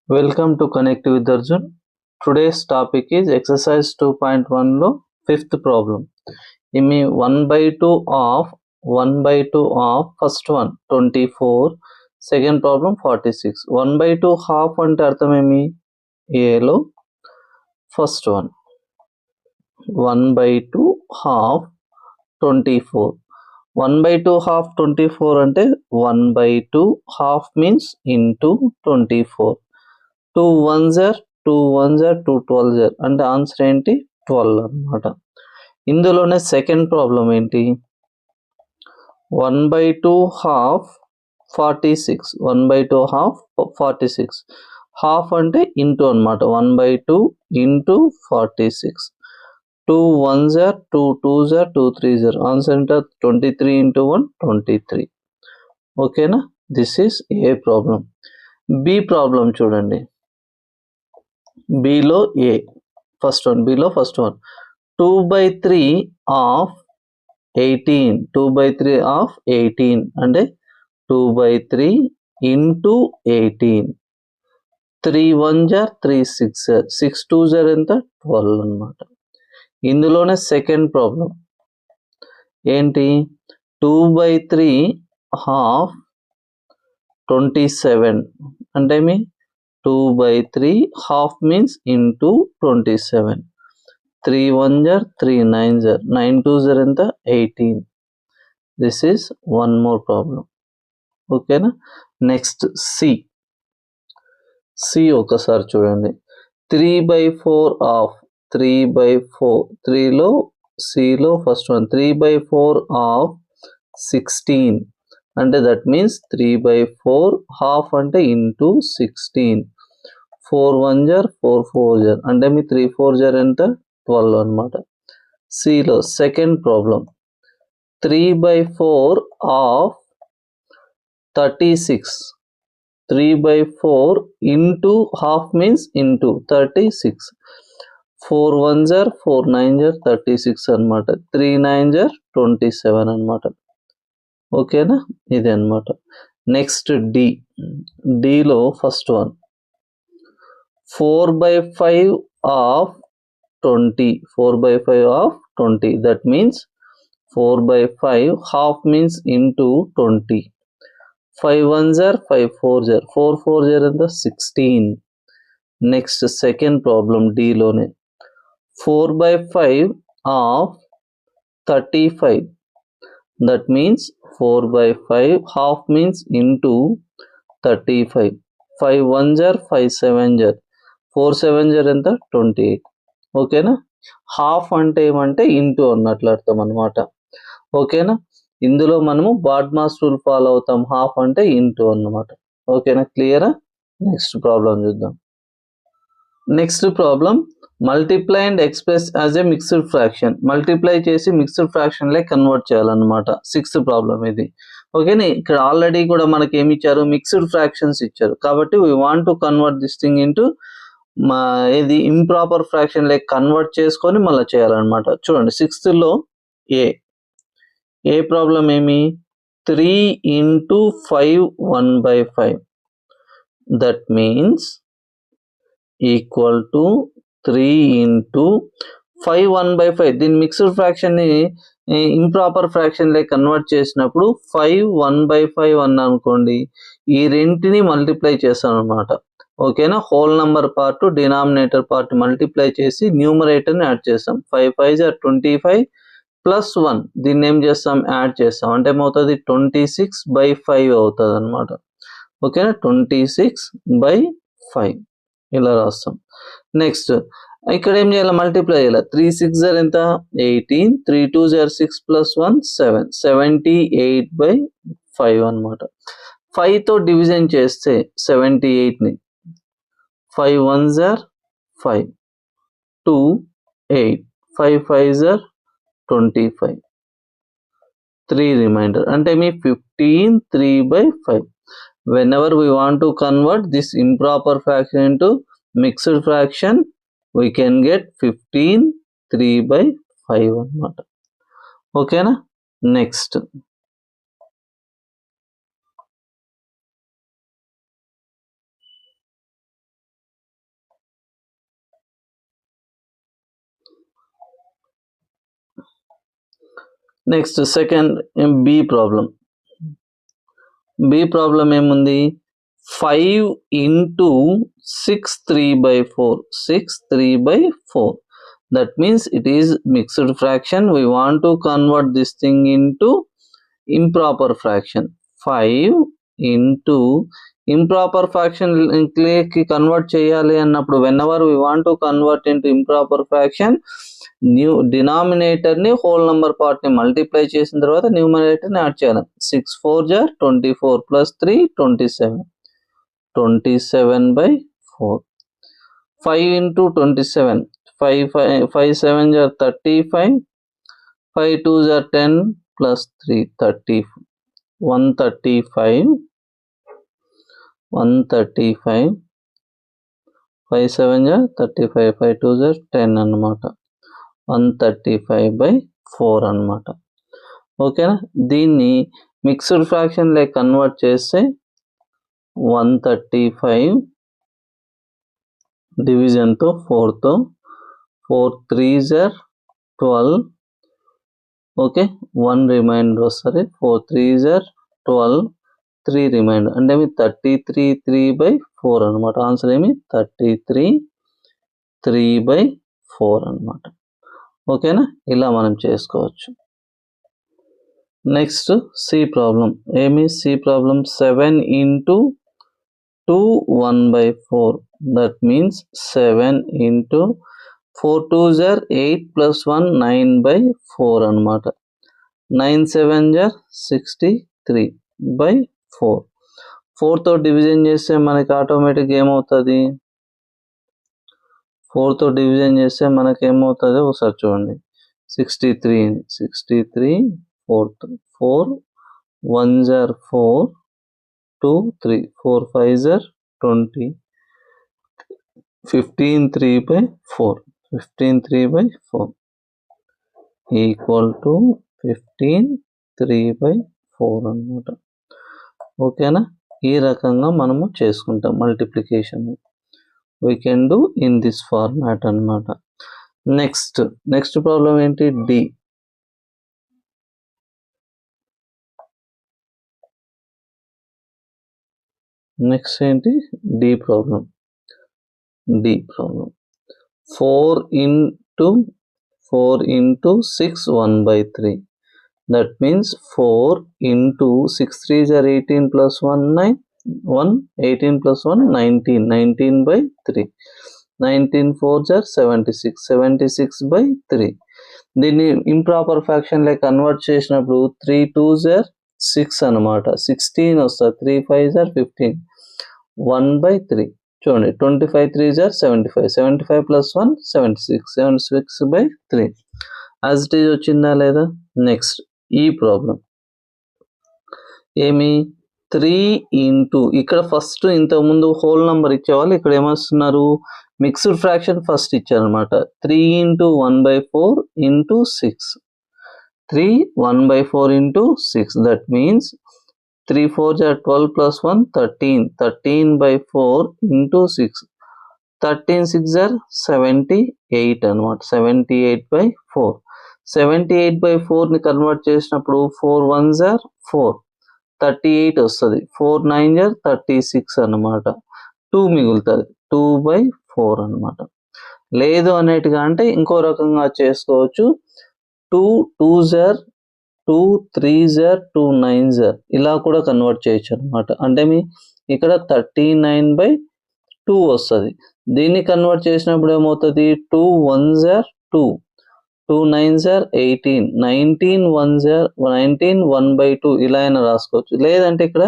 Welcome to Connect with Arjun. Today's topic is exercise 2.1 lo fifth problem. Imi 1 by 2 of first one 24, second problem 46. 1 by 2 half ante artham emi A lo first one 1 by 2 half 24. 1 by 2 half 24 ante 1 by 2 half means into 24. 2 1s are 2 1s are 2 12s are అంటే answer ఏంటి 12 అన్నమాట. ఇందులోనే second problem ఏంటి 1 by 2 half 46. 1 by 2 half 46. Half అంటే into అన్నమాట 1 by 2 into 46. 2 1s are 2 2s are 2 3s are answer అంటే 23 into 1 23. ఓకేనా, this is a problem. B problem చూడండి. Below a first one 2 by 3 of 18. 2 by 3 of 18 అంటే 2 by 3 into 18. 3 1s are 3 6s are 6 2s are ఎంత 12 అన్నమాట. ఇందులోనే second problem ఏంటి 2 by 3 half 27 అంటే మీ 2 by 3 half means into 27. 3 1s are 3 9s are 9 2s are ఎంత 18. This is one more problem. ఓకేనా, next C ఒకసారి చూడండి. 3 by 4 ఆఫ్ 3 by 4 3లో సిలో ఫస్ట్ వన్ 3 by 4 ఆఫ్ 16 అంటే దట్ మీన్స్ 3 by 4 హాఫ్ అంటే into 16. 4 1s are 4 4s are అంటే మీ 3 4s are ఎంత 12 అన్నమాట. సిలో second problem 3 by 4 of 36. 3 by 4 into half means into 36. 4 1s are 4 9s are 36 అన్నమాట. 3 9s are 27 అన్నమాట. ఓకేనా, ఇది అన్నమాట. నెక్స్ట్ డిలో first one 4 by 5 of 20. 4 by 5 of 20 that means 4 by 5 half means into 20. 5 1s are 5 4s are 4 4s are ఎంత 16. Next second problem డిలోనే 4 by 5 of 35 that means 4 by 5 half means into 35. 5 1s are 5 7s are 4 7s are ఎంత 28. ఓకేనా, half అంటే ఏమంటే into అన్నట్లు అర్థం అన్నమాట. ఓకేనా, ఇందులో మనము బాడ్మాస్ రూల్ ఫాలో అవుతాం. హాఫ్ అంటే ఇంటూ అన్నమాట. ఓకేనా, క్లియరా. నెక్స్ట్ ప్రాబ్లం చూద్దాం. Next problem multiply and express as a mixed fraction. Multiply చేసి మిక్స్డ్ ఫ్రాక్షన్ లే కన్వర్ట్ చేయాలన్నమాట. సిక్స్త్ ప్రాబ్లం ఇది. ఓకేనా, ఇక్కడ ఆల్రెడీ కూడా మనకి ఏమి ఇచ్చారు, మిక్స్డ్ ఫ్రాక్షన్స్ ఇచ్చారు. కాబట్టి we want to convert this thing into ఇది ఇంప్రాపర్ ఫ్రాక్షన్ లే కన్వర్ట్ చేసుకొని మళ్ళీ చేయాలన్నమాట. చూడండి సిక్స్త్ లో ఏ ప్రాబ్లం ఏమి 3 into 5 1 by 5 that means equal to 3 into 5 1 by 5. దీని మిక్స్డ్ ఫ్రాక్షన్ ని ఇంప్రాపర్ ఫ్రాక్షన్ లే కన్వర్ట్ చేసినప్పుడు 5 1 by 5 అన్న అనుకోండి, ఈ రెంటిని మల్టిప్లై చేస్తాం అనమాట. ఓకేనా, whole number part denominator part multiply చేసి న్యూమరేటర్ ని యాడ్ చేస్తాం. 5 5s are 25 ప్లస్ 1 దీన్ని ఏం చేస్తాం యాడ్ చేస్తాం అంటే ఏమవుతుంది 26 by 5 అవుతుంది అనమాట. ఓకేనా, 26 by 5 ఇలా రాస్తాం. నెక్స్ట్ ఇక్కడ ఏం చేయాలి, మల్టిప్లై చేయాలి. 3 6s are ఎంత 18. 3 2s are 6 plus 1 7 78 by 5 అనమాట. 5 తో డివిజన్ చేస్తే 78 ని 5 1s are 5 2 8 5 5s are 25 3 reminder అంటే మీ 15 3 by 5. whenever we want to convert this improper fraction into mixed fraction we can get 15 3 by 5 అన్నమాట. ఓకేనా, next next second B problem. B problem ఏముంది? 5 into 6 3/4. 6 3/4. That means it is mixed fraction. We want to convert this thing into improper fraction. 5 into improper fraction కి convert చేయాలి అన్నప్పుడు whenever we want to convert into improper fraction, new denominator ని whole number part ని multiply చేసిన తర్వాత numerator ని add చేయాలి. 6 4 jar 24 plus 3 27. 27/4. 5 into 27. 5 7 jar 35. 5 2 jar 10 plus 3 30. 135. 135. 5 7 jar 35. 5 2 jar 10 అన్నమాట. 135/4 అన్నమాట. ఓకేనా? దీన్ని మిక్స్డ్ ఫ్రాక్షన్ లైక్ కన్వర్ట్ చేస్తే 135 డివిజన్ తో 4 తో 4 3s are 12. ఓకే, 1 రిమైండర్ వస్తుంది. 4 3s are 12, 3 రిమైండర్ అంటే 33 3/4 అనమాట. ఆన్సర్ ఏమి 33 3/4 అనమాట. ఓకేనా? ఇలా మనం చేసుకోవచ్చు. Next C problem. ఏమి C problem? 7 into 2 1/4. that means 7 into 4 2s are 8 plus 1 9/4 అనమాట. 9 7 jar 63/4. 4 తో డివిజన్ చేస్తే మనకి ఆటోమేటిక్ ఏమవుతుంది? 4 తో డివిజన్ చేస్తే మనకి ఏమవుతుందో ఒకసారి చూడండి. 63 4 1s are 4 2 3 4 5s are 20. 15 3/4. 15 3/4 equal to 15 3/4 అన్నమాట. ఓకేనా? ఈ రకంగా మనము చేసుకుంటాం multiplication. we can do in this format అన్నమాట. నెక్స్ట్ ప్రాబ్లం ఏంటి? డి. నెక్స్ట్ ఏంటి? D problem. 4 into 6 1/3. that means 4 into 6 3s are 18 plus 1 9 1 18 plus 1 19 19/3. 19 4s are 76 76/3. దీన్ని ఇంప్రాపర్ ఫ్రాక్షన్ లైక్ కన్వర్ట్ చేసినప్పుడు 3 2s are 6 అనమాట. 16 వస్తుంది. 3 5s are 15. 1/3. చూడండి 25 3s are 75. 75 plus 1 76. 76/3. As it is వచ్చిందా లేదా? నెక్స్ట్ ఈ ప్రాబ్లం ఏమి? 3 into ఇక్కడ ఫస్ట్ ఇంతకుముందు హోల్ నంబర్ ఇచ్చేవాళ్ళు ఇక్కడ ఏమస్తున్నారు? మిక్స్డ్ ఫ్రాక్షన్ ఫస్ట్ ఇచ్చారనమాట. 3 into 1/4 into 6. 3 1/4 into 6. that means 3 4s are 12 plus 1 13. 13/4 into 6. 13 6s are 78 అనమాట. 78/4. 78/4 ని కన్వర్ట్ చేసినప్పుడు 4 1s are 4. 38 వస్తుంది. 4 9s are 36 అనమాట. 2 మిగులుతుంది. 2/4 అనమాట. లేదు అనేట్టుగా అంటే ఇంకో రకంగా చేసుకోవచ్చు. 2 2s are 2 3s are 2 9s are ఇలా కూడా కన్వర్ట్ చేయొచ్చు అనమాట. అంటే ఇక్కడ 39/2 వస్తుంది. దీన్ని కన్వర్ట్ చేసినప్పుడు ఏమవుతుంది? 2 1s are 2. 2 9s are 18. 19 1s are 19 1/2 ఇలా అయినా రాసుకోవచ్చు. లేదంటే ఇక్కడ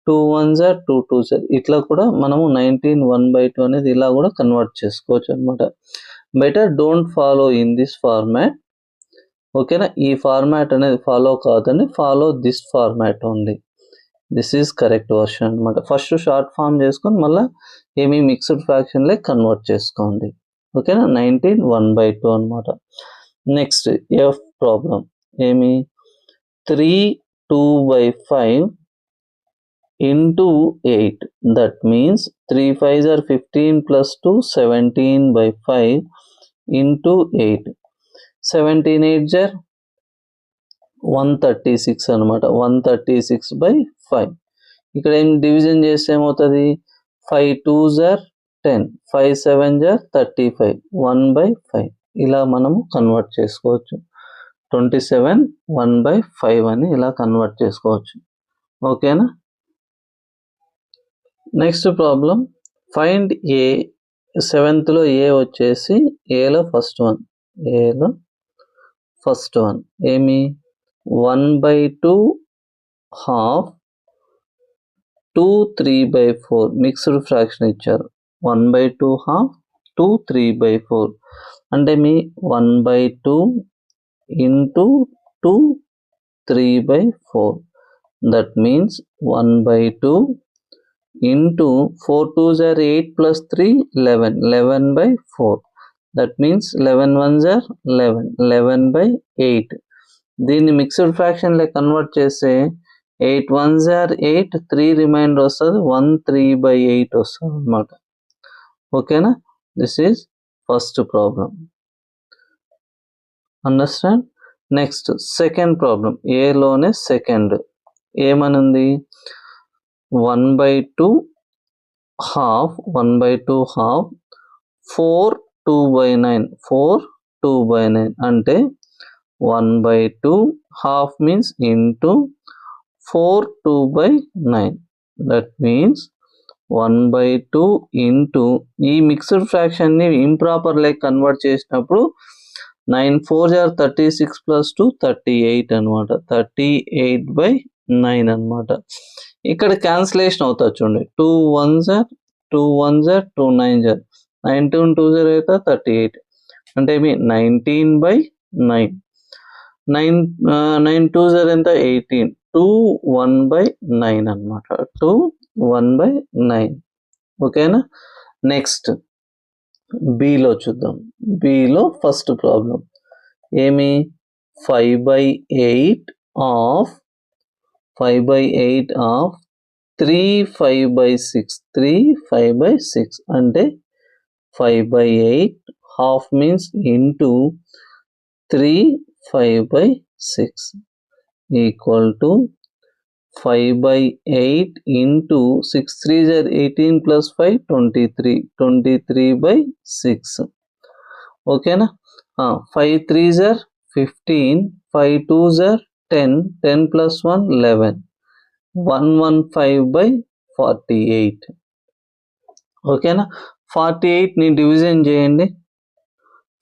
2 1s are 2 2s are ఇట్లా కూడా మనము 19 1/2 అనేది ఇలా కూడా కన్వర్ట్ చేసుకోవచ్చు అనమాట. Better don't follow in this format. ఓకేనా? ఈ ఫార్మాట్ అనేది ఫాలో కాదని follow this format only. This is correct version అనమాట. ఫస్ట్ షార్ట్ ఫామ్ చేసుకొని మళ్ళీ ఏమి మిక్స్డ్ ఫ్రాక్షన్ లైక్ కన్వర్ట్ చేసుకోండి. ఓకేనా? 19 1/2 అనమాట. నెక్స్ట్ ఎఫ్ ప్రాబ్లం ఏమి? 3 2/5 into 8. that means 3 5s are 15 plus 2 17/5 into 8. 17 8s are 136 అనమాట. 136/5. ఇక్కడ ఏం డివిజన్ చేస్తే ఏమవుతుంది? 5 2s are 10, 5 7s are 35, 1/5 ఇలా మనము కన్వర్ట్ చేసుకోవచ్చు. 27 1/5 అని ఇలా కన్వర్ట్ చేసుకోవచ్చు. ఓకేనా? Next problem, find a. 7th లో ఏ వచ్చేసి ఏలో ఫస్ట్ వన్ ఏమి 1/2 half 2 3/4 మిక్స్డ్ ఫ్రాక్షన్ ఇచ్చారు. 1/2 half 2 3/4 అంటే మీ 1/2 into 2 3/4 that means 1/2 into 4 2s are 8 plus 3 11 11/4 that means 11 1s are 11 11/8. దీన్ని మిక్స్డ్ ఫ్రాక్షన్ లే కన్వర్ట్ చేస్తే 8 1s are 8, 3 రిమైండర్ వస్తుంది, 1 3/8 వస్తుంది అన్నమాట. ఓకేనా? This is first problem. Understand? Next second problem, ఏలోనే సెకండ్ ఏమనుంది? 1/2 half 4 2/9 4 2/9 అంటే 1/2 half means into 4 2/9 that means 1/2 into ఈ మిక్స్డ్ ఫ్రాక్షన్ ని ఇంప్రాపర్ లైక్ కన్వర్ట్ చేసినప్పుడు 9 4s are 36 plus 2 38 అనమాట. 38/9 అనమాట. ఇక్కడ క్యాన్సిలేషన్ అవుతుంది చూడండి. 2 1s are 2 9s are 19 2s are అయితే 38 అంటే మీ 19/9. 9 2s are ఎంత 18, 2 1/9 అనమాట. 2 1/9. ఓకేనా? నెక్స్ట్ బిలో చూద్దాం. బిలో ఫస్ట్ ప్రాబ్లం ఏమి? 5/8 of 3 5/6 3 5/6 అంటే 5/8 half means into 3 5/6 equal to 5/8 into 6 3s are 18 plus 5 23 23/6. ఓకేనా? 5 3s are 15, 5 2s are 10, 10 plus 1 11, 115/48. ఓకేనా? 48 ని డివిజన్ చేయండి.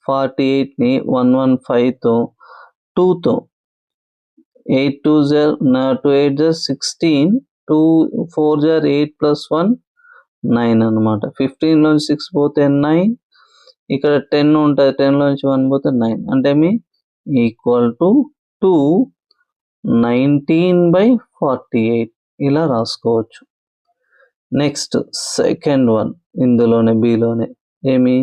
48 ని 115తో 2తో 8 2s are 2 8s are 16, 2 4s are 8 plus 1 9 అనమాట. 15 నుంచి 6 పోతే 9, ఇక్కడ 10 ఉంటుంది, 10 నుంచి 1 పోతే 9 అంటే మీ ఈక్వల్ టు 2 19/48 ఇలా రాసుకోవచ్చు. నెక్స్ట్ సెకండ్ వన్ ఇందులోనే బిలోనే ఏమి?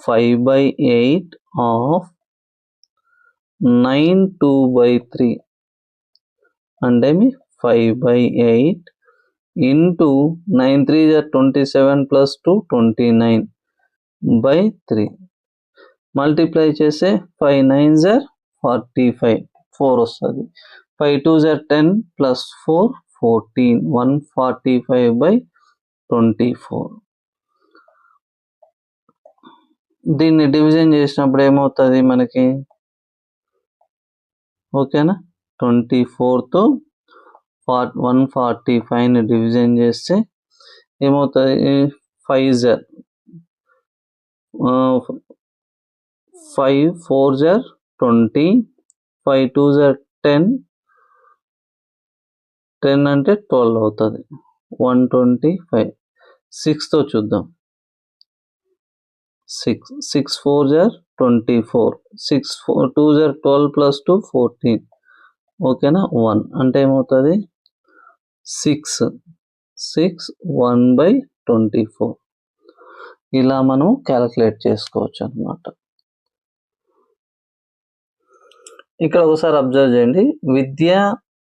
5/8 of 9 2/3 అంటే మీ 5/8 into 9 3s are 27 plus 2 29/3 multiply చేస్తే 5 9s are 45 4 వస్తుంది. 5 2s are 10 plus 4 14 145/24. దీన్ని డివిజన్ చేసినప్పుడు ఏమవుతుంది మనకి? ఓకేనా? 24తో 145ని డివిజన్ చేస్తే ఏమవుతుంది? 5s are 5 4s are 20, 5 2s are 10, 10 అంటే 12 అవుతుంది. 125. 6తో చూద్దాం. 6 4s are 24, 6 2s are 12 plus 2 14. ఓకేనా? 1 అంటే ఏమవుతుంది? 6 1/24 ఇలా మనం క్యాలిక్యులేట్ చేసుకోవచ్చు అన్నమాట. ఇక్కడ ఒకసారి అబ్జర్వ్ చేయండి. Vidya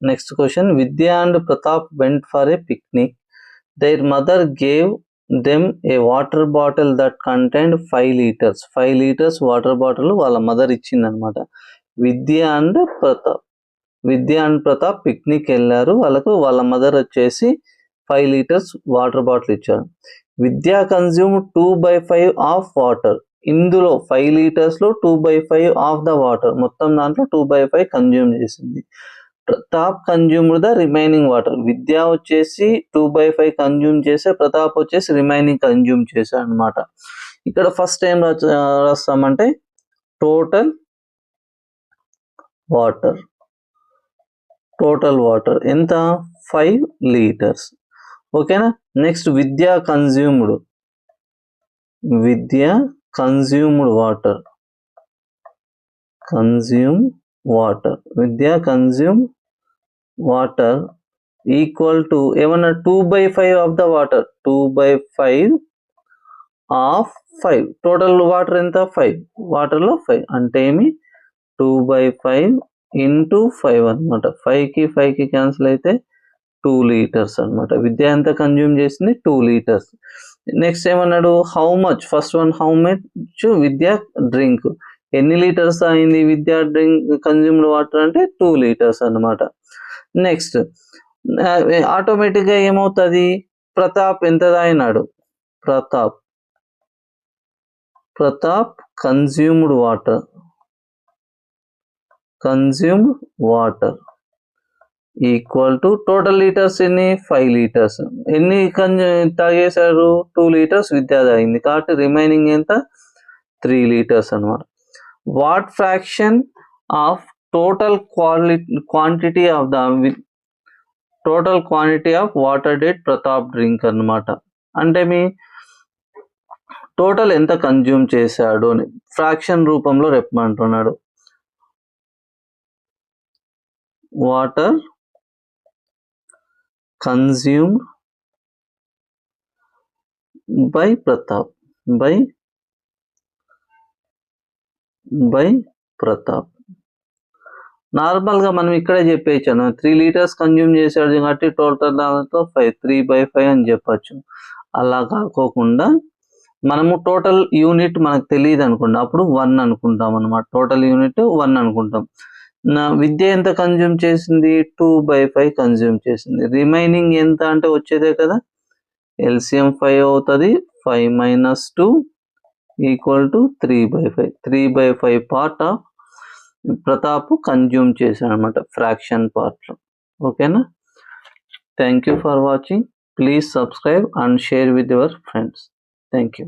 next question, Vidya and Pratap went for a picnic. Their mother gave them a water bottle that contained 5 liters. 5 liters water bottle వాళ్ళ మదర్ ఇచ్చింది అనమాట. Vidya and Pratap Vidya and Pratap picnic వెళ్ళారు. వాళ్ళ మదర్ వచ్చేసి 5 లీటర్స్ వాటర్ బాటిల్ ఇచ్చారు. Vidya consume 2/5 of water. ఇందులో 5 లీటర్స్లో 2/5 of the water, మొత్తం దాంట్లో 2/5 కన్జ్యూమ్ చేసింది. Pratap consumed the remaining water. Vidya వచ్చేసి 2/5 కన్జ్యూమ్ చేసే, ప్రతాప్ వచ్చేసి రిమైనింగ్ కన్జ్యూమ్ చేశాడు అనమాట. ఇక్కడ ఫస్ట్ ఏం రాస్తామంటే టోటల్ వాటర్ ఎంత 5 లీటర్స్. ఓకేనా. Next Vidya consumed water equal to ఏమన్నా 2/5 of the water, 2/5 of 5. Total water ఎంత 5, వాటర్లో 5 అంటే ఏమి 2/5 ఇంటూ 5 అనమాట. 5కి 5కి క్యాన్సిల్ అయితే 2 లీటర్స్ అనమాట. విద్య ఎంత కన్జ్యూమ్ చేసింది 2 లీటర్స్. నెక్స్ట్ ఏమన్నాడు how much, first one how much Vidya drink, ఎన్ని లీటర్స్ అయింది విద్య డ్రింక్ కన్జ్యూమ్డ్ వాటర్ అంటే 2 లీటర్స్ అనమాట. నెక్స్ట్ ఆటోమేటిక్గా ఏమవుతుంది ప్రతాప్ ఎంత తాగినాడు, Pratap consumed water equal to total litres ఎన్ని 5 లీటర్స్. ఎన్ని తాగేశారు 2 లీటర్స్ విద్య తాగింది కాబట్టి రిమైనింగ్ ఎంత 3 లీటర్స్ అనమాట. What fraction of total quantity of water dead Pratap drink అనమాట. అంటే మీ టోటల్ ఎంత కన్జ్యూమ్ చేశాడు అని ఫ్రాక్షన్ రూపంలో చెప్పమంటున్నాడు. వాటర్ కన్జ్యూమ్డ్ బై ప్రతాప్ నార్మల్గా మనం ఇక్కడే చెప్పేయచ్చాను 3 లీటర్స్ కన్జ్యూమ్ చేశాడు కాబట్టి టోటల్ దాంతో 3/5 అని చెప్పచ్చు. అలా కాకోకుండా మనము టోటల్ యూనిట్ మనకు తెలియదు అనుకోండి, అప్పుడు 1 అనుకుంటాం అనమాట. టోటల్ యూనిట్ 1 అనుకుంటాం. విద్య ఎంత కన్జ్యూమ్ చేసింది 2/5 కన్జ్యూమ్ చేసింది. రిమైనింగ్ ఎంత అంటే వచ్చేదే కదా ఎల్సిఎం 5 అవుతుంది. 5 - 2 equal to 3/5. 3/5 part of Pratap consume చేశాడు అనమాట ఫ్రాక్షన్ పార్ట్లో. ఓకేనా. Thank you for watching. Please subscribe and share with your friends. Thank you.